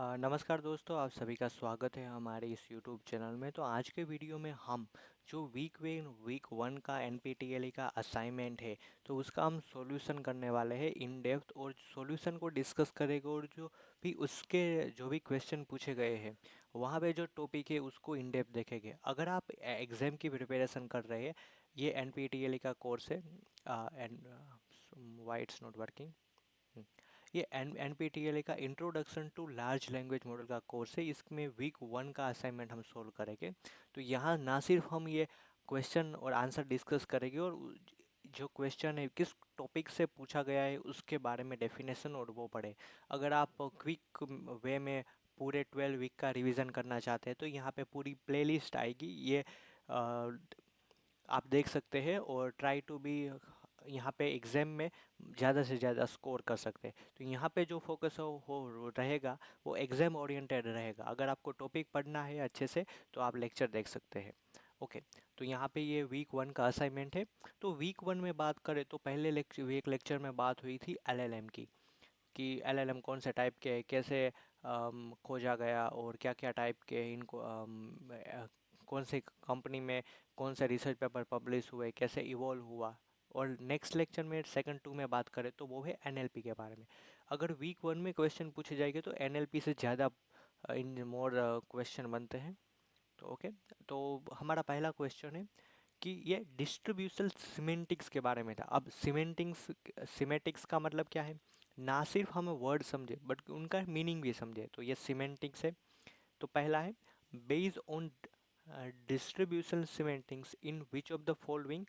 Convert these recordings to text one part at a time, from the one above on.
नमस्कार दोस्तों, आप सभी का स्वागत है हमारे इस यूट्यूब चैनल में। तो आज के वीडियो में हम जो वीक वन का एनपीटीईएल का असाइनमेंट है, तो उसका हम सॉल्यूशन करने वाले हैं इन डेप्थ, और सॉल्यूशन को डिस्कस करेंगे, और जो भी उसके जो भी क्वेश्चन पूछे गए हैं वहाँ पे जो टॉपिक है उसको इन डेप्थ देखेंगे। अगर आप एग्ज़ाम की प्रिपरेशन कर रहे हैं, ये एनपीटीईएल का कोर्स है and why it's not working. ये एन पी टी एल का introduction to large language model का कोर्स है। इसमें वीक वन का असाइनमेंट हम सोल्व करेंगे। तो यहाँ ना सिर्फ हम ये क्वेश्चन और आंसर डिस्कस करेंगे, और जो क्वेश्चन है किस टॉपिक से पूछा गया है उसके बारे में डेफिनेशन और वो पढ़े। अगर आप क्विक वे में पूरे 12 वीक का रिवीजन करना चाहते हैं तो यहाँ पे पूरी प्लेलिस्ट आएगी, ये आप देख सकते हैं, और ट्राई टू बी यहाँ पे एग्ज़ाम में ज़्यादा से ज़्यादा स्कोर कर सकते हैं। तो यहाँ पे जो फोकस हो रहेगा वो एग्ज़ाम ओरिएंटेड रहेगा। अगर आपको टॉपिक पढ़ना है अच्छे से तो आप लेक्चर देख सकते हैं। ओके, तो यहाँ पे ये वीक वन का असाइनमेंट है। तो वीक वन में बात करें तो पहले लेक्चर में बात हुई थी एलएलएम की, कि एलएलएम कौन से टाइप के हैं, कैसे खोजा गया, और क्या क्या टाइप के हैं इनको, कौन सी कंपनी में कौन से रिसर्च पेपर पब्लिश हुए, कैसे इवॉल्व हुआ। और नेक्स्ट लेक्चर में सेकंड टू में बात करें तो वो है एनएलपी के बारे में। अगर वीक वन में क्वेश्चन पूछे जाएंगे तो एनएलपी से ज़्यादा इन मोर क्वेश्चन बनते हैं। तो ओके, तो हमारा पहला क्वेश्चन है कि ये डिस्ट्रीब्यूशनल सिमेंटिक्स के बारे में था। अब सिमेटिक्स का मतलब क्या है, ना सिर्फ हमें वर्ड समझे बट उनका मीनिंग भी समझे, तो ये सिमेंटिक्स है। तो पहला है, based on distributional semantics in which of the following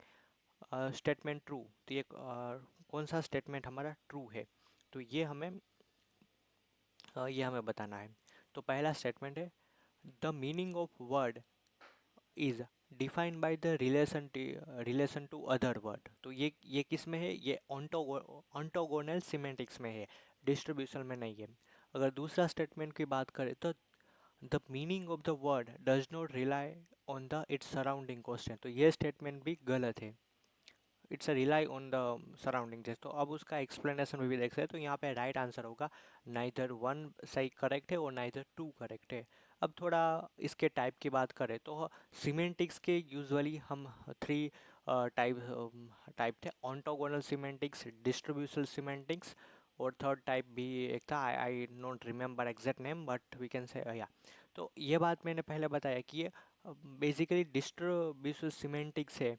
statement true. तो ये कौन सा स्टेटमेंट हमारा ट्रू है, तो ये हमें बताना है। तो पहला स्टेटमेंट है, the meaning of word is defined by the relation to other word. तो ये किस में है, ये ऑन्टोगोनल सिमेंटिक्स में है, डिस्ट्रीब्यूशन में नहीं है। अगर दूसरा स्टेटमेंट की बात करें तो the meaning of the word does not rely on the its surrounding question. तो ये स्टेटमेंट भी गलत है, it's a rely on the surrounding just. तो अब उसका एक्सप्लेनेशन भी देख सकते हैं। तो यहाँ पे राइट आंसर होगा नाइदर वन सही करेक्ट है और नाइदर टू करेक्ट है। अब थोड़ा इसके टाइप की बात करें तो सीमेंटिक्स के यूजुअली हम थ्री टाइप थे, ऑन्टोगोनल सीमेंटिक्स, डिस्ट्रीब्यूशनल सीमेंटिक्स, और थर्ड टाइप भी एक था, I not remember exact name but we can say या। तो ये बात मैंने पहले बताया कि ये बेसिकली डिस्ट्रीब्यूशनल सीमेंटिक्स है।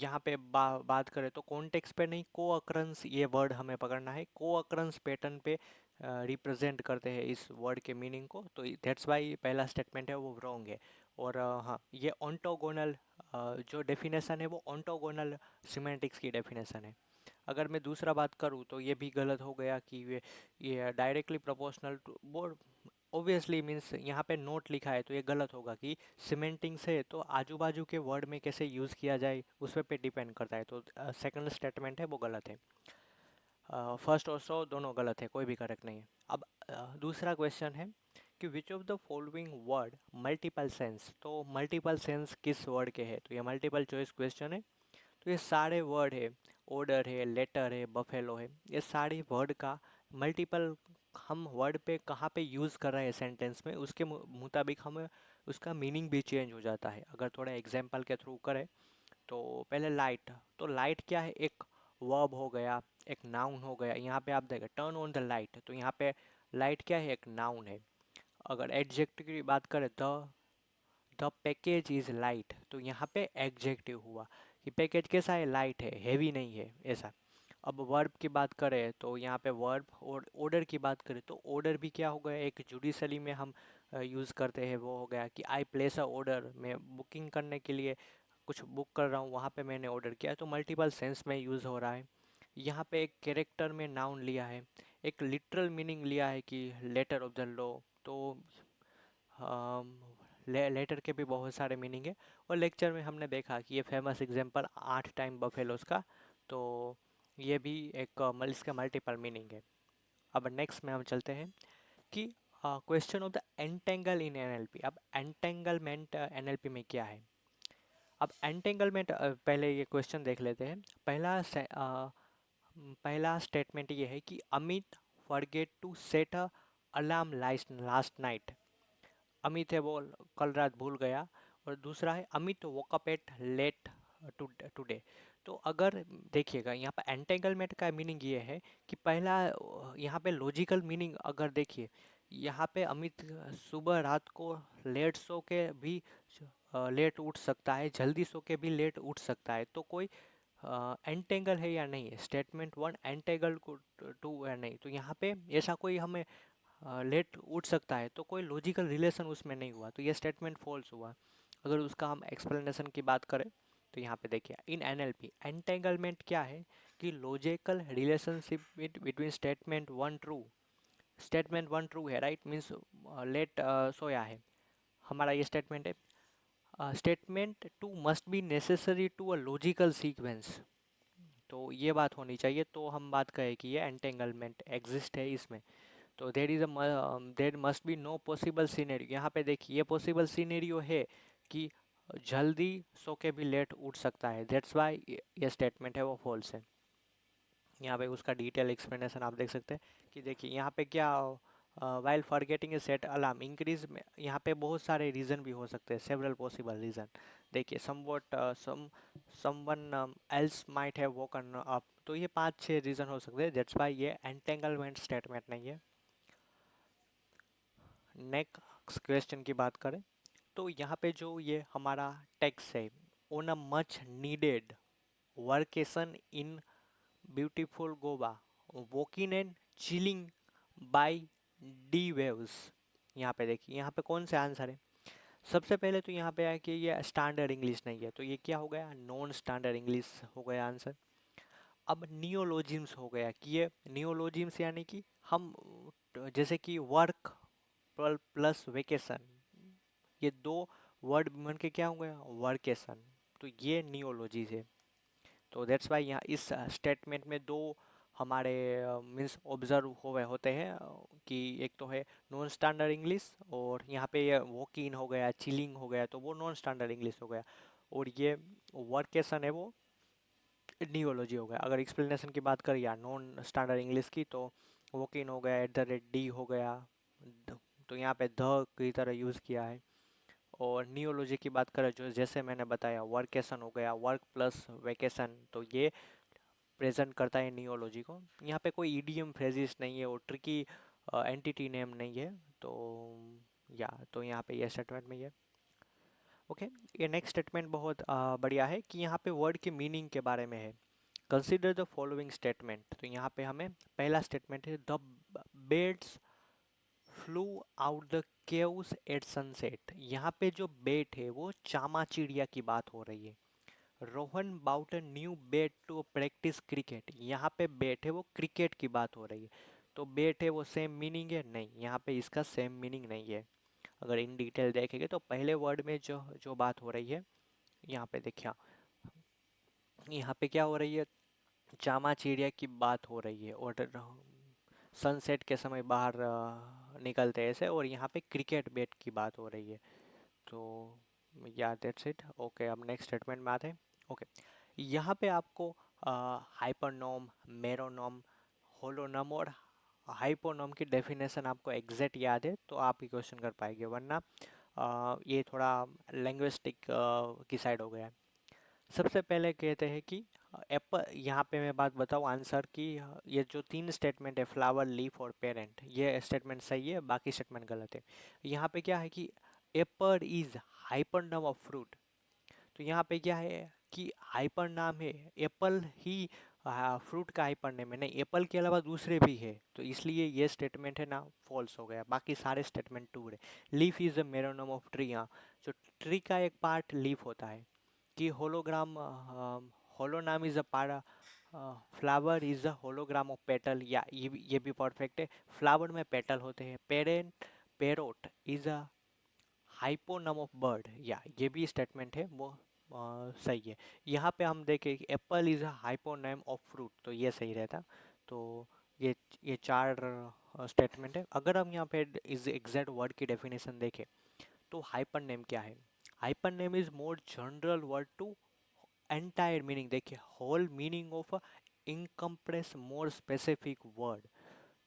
यहाँ पे बात करें तो कॉन्टेक्स्ट पे नहीं, को अक्रंस ये वर्ड हमें पकड़ना है। को अक्रंस पैटर्न पे रिप्रेजेंट करते हैं इस वर्ड के मीनिंग को। तो दैट्स वाई पहला स्टेटमेंट है वो रॉन्ग है। और हाँ, ये ऑन्टोगोनल जो डेफिनेशन है वो ऑन्टोगोनल सिमेंटिक्स की डेफिनेशन है। अगर मैं दूसरा बात करूँ तो ये भी गलत हो गया कि ये डायरेक्टली प्रोपोर्शनल टू वो, ऑब्वियसली मीन्स यहाँ पे नोट लिखा है तो ये गलत होगा कि सीमेंटिंग से तो आजू बाजू के वर्ड में कैसे यूज़ किया जाए उस पे डिपेंड करता है। तो सेकंड स्टेटमेंट है वो गलत है। फर्स्ट और सो दोनों गलत है, कोई भी करेक्ट नहीं है। अब दूसरा क्वेश्चन है कि which of the following word multiple sense. तो मल्टीपल सेंस किस वर्ड के हैं, तो ये मल्टीपल चॉइस क्वेश्चन है। तो ये सारे वर्ड है, ऑर्डर है, लेटर है, बफेलो है, ये सारे वर्ड का मल्टीपल हम वर्ड पे कहाँ पे यूज़ कर रहे हैं सेंटेंस में, उसके मुताबिक हमें उसका मीनिंग भी चेंज हो जाता है। अगर थोड़ा एग्जांपल के थ्रू करें तो पहले लाइट, तो लाइट क्या है, एक वर्ब हो गया, एक नाउन हो गया। यहाँ पे आप देखें टर्न ऑन द लाइट, तो यहाँ पे लाइट क्या है, एक नाउन है। अगर एडजेक्टिव की बात करें द पैकेज इज़ लाइट, तो यहाँ पे एडजेक्टिव हुआ कि पैकेज कैसा है, लाइट है, हैवी नहीं है, ऐसा। अब वर्ब की बात करें तो यहाँ पे वर्ब, और ऑर्डर की बात करें तो ऑर्डर भी क्या हो गया, एक जुडिशली में हम यूज़ करते हैं, वो हो गया कि आई प्लेस अ ऑर्डर, मैं बुकिंग करने के लिए कुछ बुक कर रहा हूँ, वहाँ पे मैंने ऑर्डर किया, तो मल्टीपल सेंस में यूज़ हो रहा है। यहाँ पे एक कैरेक्टर में नाउन लिया है, एक लिटरल मीनिंग लिया है कि लेटर ऑफ द लॉ। तो लेटर के भी बहुत सारे मीनिंग है। और लेक्चर में हमने देखा कि ये फेमस एग्जांपल 8 टाइम बफेलोस का, तो ये भी एक इसका मल्टीपल मीनिंग है। अब नेक्स्ट में हम चलते हैं कि question of the entangle in NLP. अब एंटेंगलमेंट एनएलपी में क्या है। अब एंटेंगलमेंट पहले ये क्वेश्चन देख लेते हैं। पहला स्टेटमेंट ये है कि Amit forget to set a alarm last night. Amit है वो कल रात भूल गया। और दूसरा है Amit woke up at late today. तो अगर देखिएगा यहाँ पर एंटेंगलमेंट का मीनिंग ये है कि पहला यहाँ पे लॉजिकल मीनिंग अगर देखिए, यहाँ पे अमित सुबह रात को लेट सो के भी लेट उठ सकता है, जल्दी सो के भी लेट उठ सकता है। तो कोई एंटेंगल है या नहीं है, स्टेटमेंट वन एंटेंगल टू या नहीं। तो यहाँ पे ऐसा कोई हमें लेट उठ सकता है, तो कोई लॉजिकल रिलेशन उसमें नहीं हुआ, तो ये स्टेटमेंट फॉल्स हुआ। अगर उसका हम एक्सप्लेनेशन की बात करें तो यहाँ पे देखिए इन एनएलपी एंटेंगलमेंट क्या है कि logical relationship between statement one true, statement one true है राइट, मीन्स लेट सोया है, हमारा ये स्टेटमेंट है। Statement two must be necessary to a logical sequence, तो ये बात होनी चाहिए, तो हम बात करें कि ये एंटेंगलमेंट एग्जिस्ट है इसमें। तो there must be no possible scenario, यहाँ पे देखिए ये पॉसिबल सीनेरियो है कि जल्दी सो के भी लेट उठ सकता है, दैट्स वाई ये स्टेटमेंट है वो फॉल्स है। यहाँ पे उसका डिटेल एक्सप्लेनेशन आप देख सकते हैं कि देखिए यहाँ पे क्या, वाइल फॉरगेटिंग ए सेट अलार्म इंक्रीज में, यहाँ पे बहुत सारे रीज़न भी हो सकते हैं, सेवरल पॉसिबल रीज़न। देखिए someone else might have woken up, तो ये 5-6 रीज़न हो सकते हैं, दैट्स वाई ये एंटेंगलमेंट स्टेटमेंट नहीं है। नेक्स्ट क्वेश्चन की बात करें तो यहाँ पे जो ये हमारा टेक्स्ट है, on a much needed workation in beautiful Goa, walking and chilling by the waves, यहाँ पे देखिए यहाँ पे कौन से आंसर है। सबसे पहले तो यहाँ पे है कि ये स्टैंडर्ड इंग्लिश नहीं है, तो ये क्या हो गया, नॉन स्टैंडर्ड इंग्लिश हो गया आंसर। अब नियोलॉजिम्स हो गया कि ये नियोलॉजिम्स यानी कि हम जैसे कि वर्क प्लस वेकेशन, ये दो वर्ड बन के क्या हो गया, वर्केशन, तो ये नियोलॉजी है। तो दैट्स वाई यहाँ इस स्टेटमेंट में दो हमारे मीन्स ऑब्जर्व हुए होते हैं कि एक तो है नॉन स्टैंडर्ड इंग्लिश, और यहाँ पे ये वॉक इन हो गया, चिलिंग हो गया, तो वो नॉन स्टैंडर्ड इंग्लिश हो गया, और ये वर्केशन है वो नियोलॉजी हो गया। अगर एक्सप्लेनेशन की बात करें या नॉन स्टैंडर्ड इंग्लिश की, तो वॉक इन हो गया, एट द रेट डी हो गया, तो यहाँ पे द की तरह यूज़ किया है। और नियोलॉजी की बात करें जो जैसे मैंने बताया वर्केशन हो गया, वर्क प्लस वेकेशन, तो ये प्रेजेंट करता है नियोलॉजी को। यहाँ पे कोई ईडीएम फ्रेजिस नहीं है और ट्रिकी एंटिटी नेम नहीं है, तो या तो यहाँ पे ये स्टेटमेंट में ये ओके। ये नेक्स्ट स्टेटमेंट बहुत बढ़िया है कि यहाँ पे वर्ड के मीनिंग के बारे में है। कंसिडर द फॉलोइंग स्टेटमेंट, तो यहाँ पे हमें पहला स्टेटमेंट है the bats flew out the caves at sunset, यहाँ पे जो बेट है वो चामा चिड़िया की बात हो रही है। Rohan bought a new bat to practice cricket, यहाँ पे बेट है वो क्रिकेट की बात हो रही है, तो बेट है वो सेम मीनिंग है, नहीं यहाँ पे इसका सेम मीनिंग नहीं है। अगर इन डिटेल देखेंगे तो पहले वर्ड में जो जो बात हो रही है, यहाँ पे देखिए यहाँ पे क्या हो रही है, चामा चिड़िया की बात हो रही है, और सनसेट के समय बाहर निकलते हैं ऐसे, और यहाँ पे क्रिकेट बैट की बात हो रही है। तो या दैट्स इट। ओके, अब नेक्स्ट स्टेटमेंट में आते हैं। ओके, यहाँ पे आपको हाइपरनोम, मेरोनोम, होलोनोम और हाइपोनोम की डेफिनेशन आपको एग्जैक्ट याद है तो आप ही क्वेश्चन कर पाएंगे, वरना ये थोड़ा लैंग्विस्टिक की साइड हो गया है। सबसे पहले कहते हैं कि एप्पल, यहाँ पे मैं बात बताऊँ आंसर की, ये जो 3 स्टेटमेंट है फ्लावर, लीफ और पेरेंट, ये स्टेटमेंट सही है, बाकी स्टेटमेंट गलत है। यहाँ पे क्या है कि एप्पल इज हाइपर नाम ऑफ फ्रूट, तो यहाँ पे क्या है कि हाइपर नाम है, एप्पल ही फ्रूट का हाइपर नेम है, नहीं एप्पल के अलावा दूसरे भी है, तो इसलिए ये स्टेटमेंट है ना फॉल्स हो गया, बाकी सारे स्टेटमेंट ट्रू है। Leaf is a meronym of tree, हाँ, जो ट्री का एक पार्ट लीफ होता है। कि होलोग्राम, होलोनाम इज अ पारा, flower is a hologram of petal, या ये भी परफेक्ट है, फ्लावर में पेटल होते हैं। Parent, parrot is a hyponym of bird, या ये भी स्टेटमेंट है वो सही है। यहाँ पे हम देखें कि apple is a hyponym of fruit, तो ये सही रहता। तो ये 4 स्टेटमेंट है। अगर हम यहाँ पे इस एग्जैक्ट वर्ड की डेफिनेशन देखें तो हाइपर नेम क्या है, hypernym is more general word to entire meaning, देखिए whole meaning of encompass more specific word,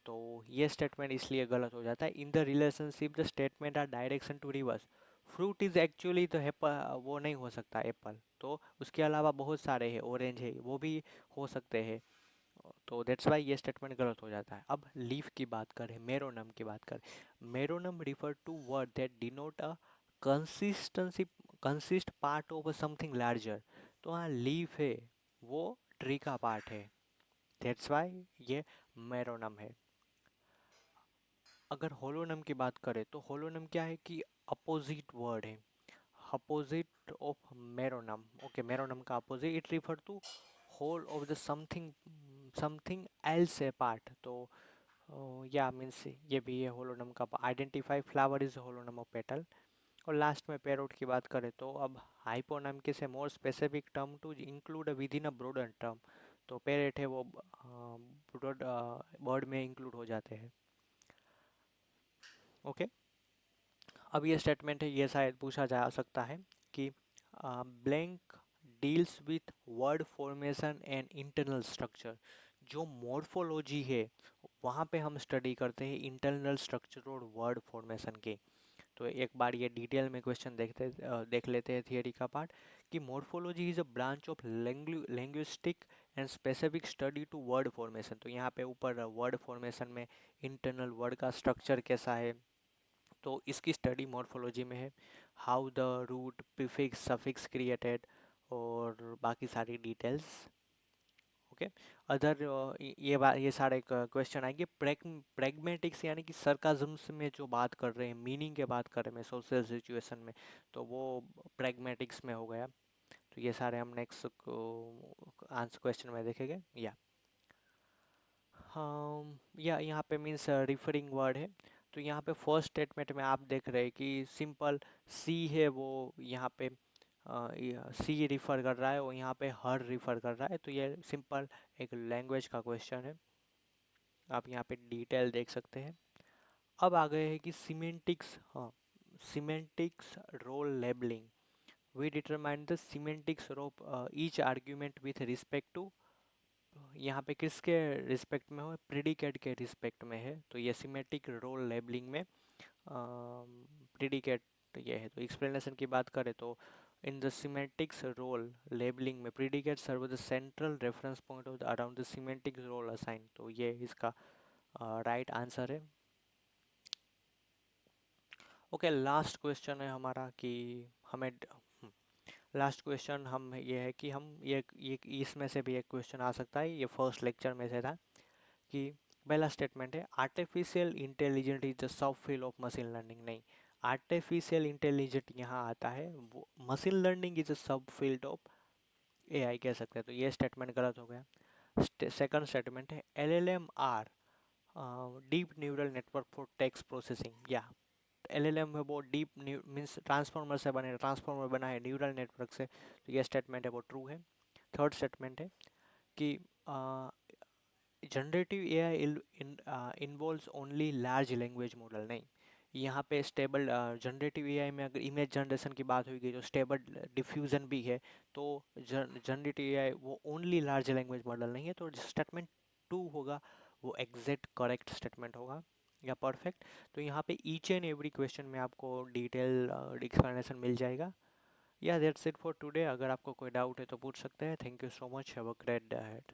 तो ये स्टेटमेंट इसलिए गलत हो जाता है। In the relationship the statement are direction to reverse. Fruit is actually तो एप्पल, वो नहीं हो सकता एप्पल, तो उसके अलावा बहुत सारे हैं, ऑरेंज है वो भी हो सकते हैं, तो दैट्स वाई ये स्टेटमेंट गलत हो जाता है। अब लीफ की बात करें, मेरोनम की बात करें, meronym refer to word that denote a consistency, consist part of something larger. तो हाँ लीफ है वो ट्री का पार्ट है, दैट्स वाई ये मेरोनम है। अगर होलोनम की बात करें तो होलोनम क्या है कि अपोजिट वर्ड है, opposite of meronym. Okay, meronym का opposite, it refer to whole of the something, something else a part. तो या मीन्स ये भी है होलोनम का। Identify flower is holonym of petal. और लास्ट में पैरोट की बात करें तो अब हाइपोनम के से more specific term to include within a broader term. तो पैरेट है वो ब्रॉड बर्ड में इंक्लूड हो जाते हैं। ओके, अब ये स्टेटमेंट है, ये शायद पूछा जा सकता है कि blank deals with word formation and internal structure. जो मॉर्फोलॉजी है वहाँ पे हम स्टडी करते हैं इंटरनल स्ट्रक्चर और वर्ड फॉर्मेशन के। तो एक बार ये डिटेल में क्वेश्चन देख लेते हैं थियरी का पार्ट, कि morphology is a branch of linguistic and specific study to word formation. तो यहाँ पे ऊपर वर्ड फॉर्मेशन में इंटरनल वर्ड का स्ट्रक्चर कैसा है, तो इसकी स्टडी मॉर्फोलॉजी में है। How the root prefix suffix created और बाकी सारी डिटेल्स। ओके, अदर ये सारे क्वेश्चन आएंगे प्रेगमेटिक्स यानी कि सरकाजम्स में जो बात कर रहे हैं, मीनिंग के बात कर रहे हैं सोशल सिचुएशन में, तो वो प्रेगमेटिक्स में हो गया। तो ये सारे हम नेक्स्ट आंसर क्वेश्चन में देखेंगे। या यहाँ पे मीन्स रिफरिंग वर्ड है। तो यहाँ पे फर्स्ट स्टेटमेंट में आप देख रहे हैं कि सिंपल सी है वो यहाँ पे सी रिफ़र कर रहा है और यहाँ पे हर रिफ़र कर रहा है, तो ये सिंपल एक लैंग्वेज का क्वेश्चन है। आप यहाँ पे डिटेल देख सकते हैं। अब आ गए हैं कि सीमेंटिक्स, हाँ, semantics role labelling. We determine the semantics of each argument with respect to, यहाँ पे किसके रिस्पेक्ट में हो, प्रिडिकेट के रिस्पेक्ट में है, तो ये सिमेटिक रोल लेबलिंग में प्रिडिकेट ये है। तो एक्सप्लेनेशन की बात करें तो in the semantics role labelling में predicate serve the central reference point of the around the semantic role assign. तो ये इसका राइट आंसर है। ओके, लास्ट क्वेश्चन है हमारा कि हमें लास्ट क्वेश्चन हम ये है कि हम ये इसमें से भी एक क्वेश्चन आ सकता है, ये फर्स्ट लेक्चर में से था, कि पहला स्टेटमेंट है artificial intelligent is the sub field of machine learning. नहीं, आर्टिफिशियल इंटेलिजेंट यहाँ आता है, वो मशीन लर्निंग इज अ सब फील्ड ऑफ एआई कह सकते हैं, तो ये स्टेटमेंट गलत हो गया। सेकंड स्टेटमेंट है LLM are deep neural network for text processing. या एलएलएम है वो डीप मीन्स ट्रांसफॉर्मर से बने, ट्रांसफॉर्मर बना है न्यूरल नेटवर्क से, तो ये स्टेटमेंट है वो ट्रू है। थर्ड स्टेटमेंट है कि generative AI involves only large language model. नहीं, यहाँ पे स्टेबल जनरेटिव एआई में अगर इमेज जनरेशन की बात हुई तो स्टेबल डिफ्यूजन भी है, तो जनरेटिव एआई वो ओनली लार्ज लैंग्वेज मॉडल नहीं है, तो स्टेटमेंट टू होगा वो एग्जैक्ट करेक्ट स्टेटमेंट होगा या परफेक्ट। तो यहाँ पे ईच एंड एवरी क्वेश्चन में आपको डिटेल एक्सप्लेनेशन मिल जाएगा। या दैट्स इट फॉर टुडे। अगर आपको कोई डाउट है तो पूछ सकते हैं। Thank you so much, have a great day ahead.